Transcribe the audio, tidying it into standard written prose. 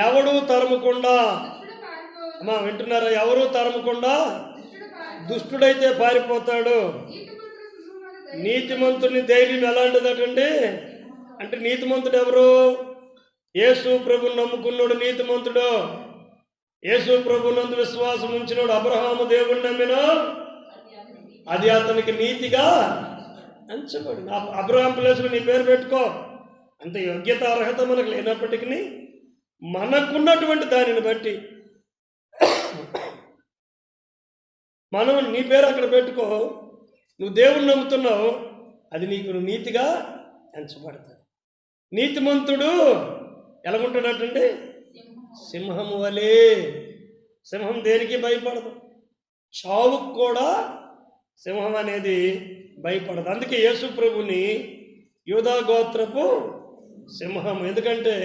ఎవడు తరమకుండా, అమ్మా వింటున్నారా? ఎవరు తరమకుండా దుష్టుడైతే పారిపోతాడు. నీతిమంతుని ధైర్యం ఎలాంటిదటండి అంటే, నీతిమంతుడు ఎవరు? యేసు ప్రభుని నమ్ముకున్నాడు నీతిమంతుడు. యేసు ప్రభునందు విశ్వాసం ఉంచినోడు. అబ్రహాము దేవుడిని నమ్మిన అది అతనికి నీతిగా ఎంచబడి. అబ్రహాం ప్లేస్లో నీ పేరు పెట్టుకో. అంత యోగ్యత అర్హత మనకు లేనప్పటికీ మనకున్నటువంటి దానిని బట్టి మనం నీ పేరు అక్కడ పెట్టుకో. నువ్వు దేవుణ్ణి నమ్ముతున్నావు, అది నీకు నీతిగా ఎంచబడతాడు. నీతిమంతుడు ఎలాగుంటాడటండి? సింహము వలే. సింహం దేనికి భయపడదు, చావుకు కూడా సింహం అనేది భయపడదు. అందుకే యేసు ప్రభుని యూదా గోత్రపు సింహం. ఎందుకంటే